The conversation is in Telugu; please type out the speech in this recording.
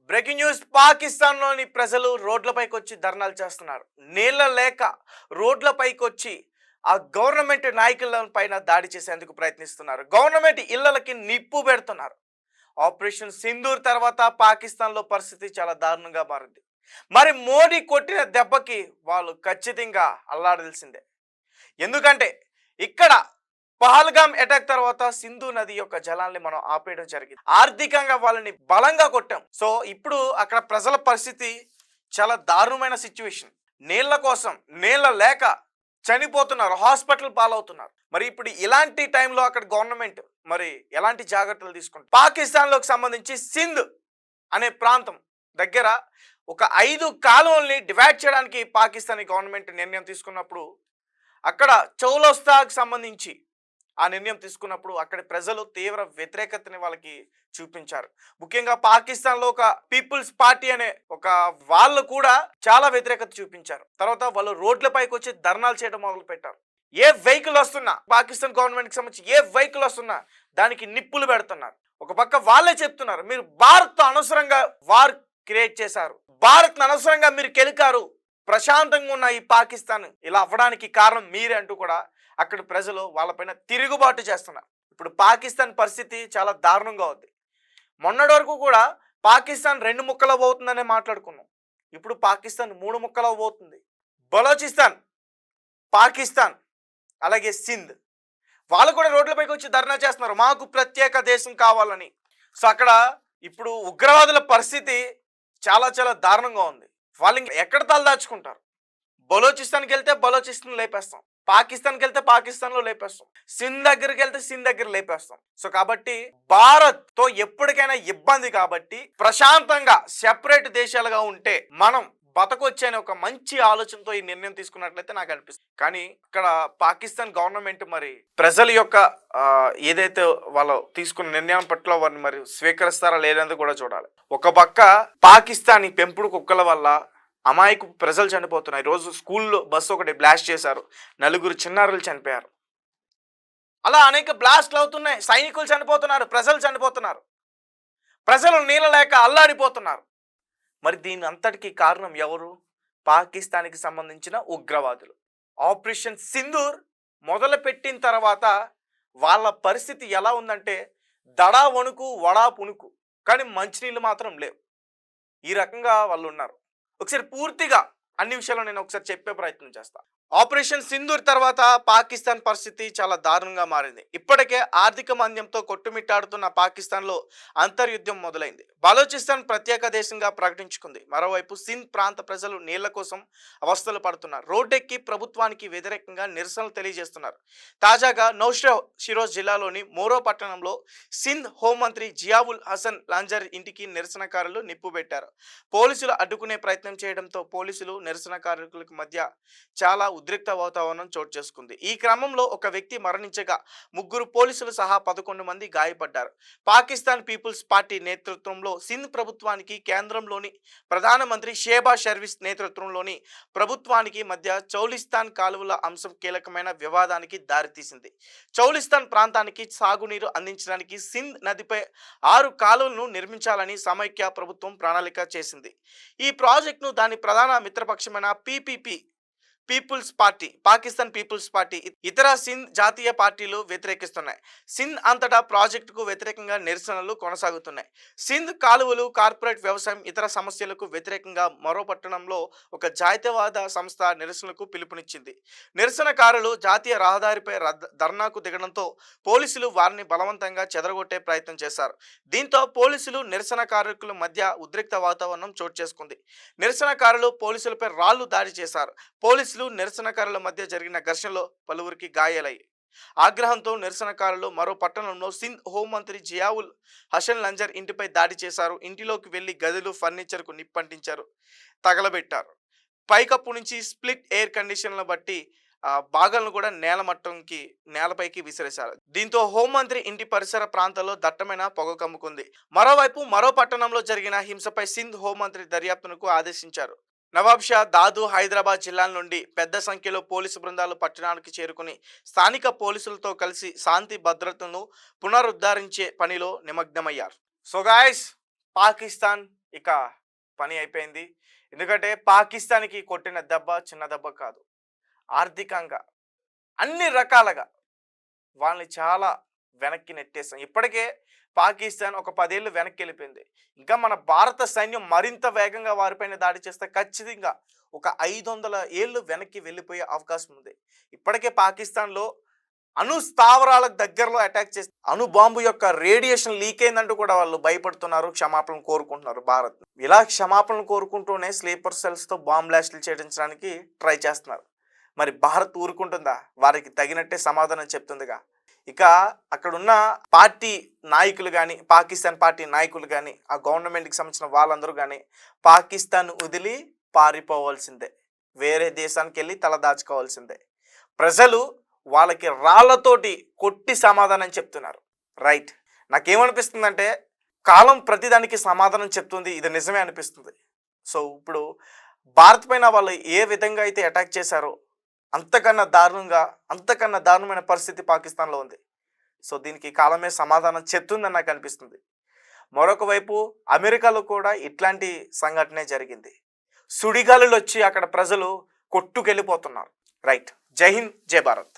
Breaking news. పాకిస్తాన్లోని ప్రజలు రోడ్లపైకి వచ్చి ధర్నాలు చేస్తున్నారు. నీళ్ళ లేక రోడ్లపైకి వచ్చి ఆ గవర్నమెంట్ నాయకుల పైన దాడి చేసేందుకు ప్రయత్నిస్తున్నారు. గవర్నమెంట్ ఇళ్లకి నిప్పు పెడుతున్నారు. ఆపరేషన్ సింధూర్ తర్వాత పాకిస్తాన్లో పరిస్థితి చాలా దారుణంగా మారింది. మరి మోడీ కొట్టిన దెబ్బకి వాళ్ళు ఖచ్చితంగా అల్లాడాల్సిందే. ఎందుకంటే ఇక్కడ పహల్గామ్ అటాక్ తర్వాత సింధు నది యొక్క జలాల్ని మనం ఆపేయడం జరిగింది. ఆర్థికంగా వాళ్ళని బలంగా కొట్టాం. సో ఇప్పుడు అక్కడ ప్రజల పరిస్థితి చాలా దారుణమైన సిచ్యువేషన్. నీళ్ల కోసం నీళ్ల లేక చనిపోతున్నారు, హాస్పిటల్ పాలవుతున్నారు. మరి ఇప్పుడు ఇలాంటి టైంలో అక్కడ గవర్నమెంట్ మరి ఎలాంటి జాగ్రత్తలు తీసుకుంటుంది? పాకిస్తాన్లోకి సంబంధించి సింధ్ అనే ప్రాంతం దగ్గర ఒక 5 కాలువల్ని డివైడ్ చేయడానికి పాకిస్తానీ గవర్నమెంట్ నిర్ణయం తీసుకున్నప్పుడు అక్కడ చౌలస్తాకు సంబంధించి ఆ నిర్ణయం తీసుకున్నప్పుడు అక్కడి ప్రజలు తీవ్ర వ్యతిరేకతని వాళ్ళకి చూపించారు. ముఖ్యంగా పాకిస్తాన్లో ఒక పీపుల్స్ పార్టీ అనే ఒక వాళ్ళు కూడా చాలా వ్యతిరేకత చూపించారు. తర్వాత వాళ్ళు రోడ్లపైకి వచ్చి ధర్నాలు చేయడం మొదలు పెట్టారు. ఏ వెహికల్ వస్తున్నా, పాకిస్తాన్ గవర్నమెంట్కి సంబంధించి ఏ వెహికల్ వస్తున్నా దానికి నిప్పులు పెడుతున్నారు. ఒక పక్క వాళ్ళే చెప్తున్నారు, మీరు భారత్ అనవసరంగా వార్ క్రియేట్ చేశారు, భారత్ అనవసరంగా మీరు కెలికారు, ప్రశాంతంగా ఉన్న ఈ పాకిస్తాన్ ఇలా అవ్వడానికి కారణం మీరే అంటూ కూడా అక్కడ ప్రజలు వాళ్ళపైన తిరుగుబాటు చేస్తున్నారు. ఇప్పుడు పాకిస్తాన్ పరిస్థితి చాలా దారుణంగా ఉంది. మొన్నటి వరకు కూడా పాకిస్తాన్ 2 ముక్కలు పోతుందనే మాట్లాడుకున్నాం. ఇప్పుడు పాకిస్తాన్ 3 ముక్కలు పోతుంది. బలోచిస్తాన్, పాకిస్తాన్, అలాగే సింధ్ వాళ్ళు కూడా రోడ్లపైకి వచ్చి ధర్నా చేస్తున్నారు, మాకు ప్రత్యేక దేశం కావాలని. సో అక్కడ ఇప్పుడు ఉగ్రవాదుల పరిస్థితి చాలా చాలా దారుణంగా ఉంది. వాళ్ళు ఎక్కడ తలదాచుకుంటారు? బలోచిస్తాన్కి వెళ్తే బలోచిస్తాన్ లేపేస్తాం, పాకిస్తాన్కి వెళ్తే పాకిస్తాన్లో లేపేస్తాం, సింధ్ దగ్గరికి వెళ్తే సింధ్ దగ్గర లేపేస్తాం. సో కాబట్టి భారత్ తో ఎప్పటికైనా ఇబ్బంది. కాబట్టి ప్రశాంతంగా సెపరేట్ దేశాలుగా ఉంటే మనం బతకొచ్చే అనే ఒక మంచి ఆలోచనతో ఈ నిర్ణయం తీసుకున్నట్లయితే నాకు అనిపిస్తుంది. కానీ ఇక్కడ పాకిస్తాన్ గవర్నమెంట్ మరి ప్రజల యొక్క ఏదైతే వాళ్ళు తీసుకున్న నిర్ణయం పట్ల వారిని మరి స్వీకరిస్తారా లేదని కూడా చూడాలి. ఒక పక్క పాకిస్తానీ పెంపుడు కుక్కల వల్ల అమాయకు ప్రజలు చనిపోతున్నారు. ఈరోజు స్కూల్లో బస్సు ఒకటి బ్లాస్ట్ చేశారు, 4 చిన్నారులు చనిపోయారు. అలా అనేక బ్లాస్ట్లు అవుతున్నాయి, సైనికులు చనిపోతున్నారు, ప్రజలు చనిపోతున్నారు, ప్రజలు నీళ్ళ లేక అల్లాడిపోతున్నారు. మరి దీని అంతటికీ కారణం ఎవరు? పాకిస్తాన్కి సంబంధించిన ఉగ్రవాదులు. ఆపరేషన్ సింధూర్ మొదలుపెట్టిన తర్వాత వాళ్ళ పరిస్థితి ఎలా ఉందంటే దడా వణుకు వడా పుణుకు, కానీ మంచినీళ్ళు మాత్రం లేవు. ఈ రకంగా వాళ్ళు ఉన్నారు. ఒకసారి పూర్తిగా అన్ని విషయాలు నేను ఒకసారి చెప్పే ప్రయత్నం చేస్తాను. ఆపరేషన్ సింధూర్ తర్వాత పాకిస్తాన్ పరిస్థితి చాలా దారుణంగా మారింది. ఇప్పటికే ఆర్థిక మాంద్యంతో కొట్టుమిట్టాడుతున్న పాకిస్తాన్లో అంతర్యుద్ధం మొదలైంది. బలోచిస్తాన్ ప్రత్యేక దేశంగా ప్రకటించుకుంది. మరోవైపు సింధ్ ప్రాంత ప్రజలు నీళ్ల కోసం అవస్థలు పడుతున్నారు. రోడ్డెక్కి ప్రభుత్వానికి వ్యతిరేకంగా నిరసనలు తెలియజేస్తున్నారు. తాజాగా నౌషెరోజ్ జిల్లాలోని మోరో పట్టణంలో సింధ్ హోంమంత్రి జియావుల్ హసన్ లాంజర్ ఇంటికి నిరసనకారులు నిప్పు పెట్టారు. పోలీసులు అడ్డుకునే ప్రయత్నం చేయడంతో పోలీసులు నిరసనకారులకు మధ్య చాలా ఉద్రిక్త వాతావరణం చోటు చేసుకుంది. ఈ క్రమంలో ఒక వ్యక్తి మరణించగా 3 పోలీసులు సహా 11 మంది గాయపడ్డారు. పాకిస్తాన్ పీపుల్స్ పార్టీ నేతృత్వంలో సింధ్ ప్రభుత్వానికి కేంద్రంలోని ప్రధానమంత్రి షేబాజ్ షరీఫ్ నేతృత్వంలోని ప్రభుత్వానికి మధ్య చౌలిస్తాన్ కాలువల అంశం కీలకమైన వివాదానికి దారితీసింది. చౌలిస్తాన్ ప్రాంతానికి సాగునీరు అందించడానికి సింధ్ నదిపై 6 కాలువలను నిర్మించాలని సమైక్య ప్రభుత్వం ప్రణాళిక చేసింది. ఈ ప్రాజెక్టును దాని ప్రధాన మిత్రపక్షమైన people's party, Pakistan people's party, ఇతర సింధ్ జాతీయ పార్టీలు వ్యతిరేకిస్తున్నాయి. సింధ్ అంతటా ప్రాజెక్టుకు వ్యతిరేకంగా నిరసనలు కొనసాగుతున్నాయి. సింధ్ కాలువలు, కార్పొరేట్ వ్యవసాయం, ఇతర సమస్యలకు వ్యతిరేకంగా మరో పట్టణంలో ఒక జాతీయవాద సంస్థ నిరసనలకు పిలుపునిచ్చింది. నిరసనకారులు జాతీయ రహదారిపై ధర్నాకు దిగడంతో పోలీసులు వారిని బలవంతంగా చెదరగొట్టే ప్రయత్నం చేశారు. దీంతో పోలీసులు నిరసనకారుల మధ్య ఉద్రిక్త వాతావరణం చోటు చేసుకుంది. నిరసనకారులు పోలీసులపై రాళ్లు దాడి చేశారు. పోలీసులు నిరసనకారుల మధ్య జరిగిన ఘర్షణలో పలువురికి గాయాలయ్యాయి. ఆగ్రహంతో నిరసనకారులు మరో పట్టణంలో సింధ్ హోంమంత్రి జియావుల్ హసన్ లంజర్ ఇంటిపై దాడి చేశారు. ఇంటిలోకి వెళ్లి గదులు, ఫర్నిచర్కు నిప్పంటించారు, తగలబెట్టారు. పైకప్పు నుంచి స్ప్లిట్ ఎయిర్ కండిషన్లను బట్టి భాగాలను కూడా నేలపైకి విసిరేశారు. దీంతో హోంమంత్రి ఇంటి పరిసర ప్రాంతాల్లో దట్టమైన పొగ కమ్ముకుంది. మరోవైపు మరో పట్టణంలో జరిగిన హింసపై సింధ్ హోంమంత్రి దర్యాప్తునకు ఆదేశించారు. నవాబ్ షా, దాదు, హైదరాబాద్ జిల్లాల నుండి పెద్ద సంఖ్యలో పోలీసు బృందాలు పట్టణానికి చేరుకుని స్థానిక పోలీసులతో కలిసి శాంతి భద్రతను పునరుద్ధరించే పనిలో నిమగ్నమయ్యారు. సో గాయ్స్, పాకిస్తాన్ ఇక పని అయిపోయింది. ఎందుకంటే పాకిస్తాన్‌కి కొట్టిన దెబ్బ చిన్న దెబ్బ కాదు. ఆర్థికంగా అన్ని రకాలుగా వాళ్ళని చాలా వెనక్కి నెట్టేసాం. ఇప్పటికే పాకిస్తాన్ ఒక 10 ఏళ్ళు వెనక్కెళ్ళిపోయింది. ఇంకా మన భారత సైన్యం మరింత వేగంగా వారిపైన దాడి చేస్తే ఖచ్చితంగా ఒక 500 ఏళ్ళు వెనక్కి వెళ్ళిపోయే అవకాశం ఉంది. ఇప్పటికే పాకిస్తాన్‌లో అణు స్థావరాలకు దగ్గరలో అటాక్ చేసి అణు బాంబు యొక్క రేడియేషన్ లీక్ అయిందంటూ కూడా వాళ్ళు భయపడుతున్నారు. క్షమాపణలు కోరుకుంటున్నారు భారత్. ఇలా క్షమాపణలు కోరుకుంటూనే స్లీపర్ సెల్స్‌తో బాంబ్ బ్లాస్టులు చేయించడానికి ట్రై చేస్తున్నారు. మరి భారత్ ఊరుకుంటుందా? వారికి తగినట్టే సమాధానం చెప్తుందిగా. ఇక అక్కడున్న పార్టీ నాయకులు కానీ, పాకిస్తాన్ పార్టీ నాయకులు కానీ, ఆ గవర్నమెంట్‌కి సంబంధించిన వాళ్ళందరూ కానీ పాకిస్తాన్ వదిలి పారిపోవాల్సిందే. వేరే దేశానికి వెళ్ళి తలదాచుకోవాల్సిందే. ప్రజలు వాళ్ళకి రాళ్లతోటి కొట్టి సమాధానం చెప్తున్నారు. రైట్. నాకేమనిపిస్తుందంటే కాలం ప్రతిదానికి సమాధానం చెప్తుంది. ఇది నిజమే అనిపిస్తుంది. సో ఇప్పుడు భారత్ పైన వాళ్ళు ఏ విధంగా అయితే అటాక్ చేశారో అంతకన్నా దారుణమైన పరిస్థితి పాకిస్తాన్లో ఉంది. సో దీనికి కాలమే సమాధానం చెప్తుందని నాకు అనిపిస్తుంది. మరొక వైపు అమెరికాలో కూడా ఇట్లాంటి సంఘటనే జరిగింది. సుడిగాలులు వచ్చి అక్కడ ప్రజలు కొట్టుకెళ్ళిపోతున్నారు. రైట్. జై హింద్, జై భారత్.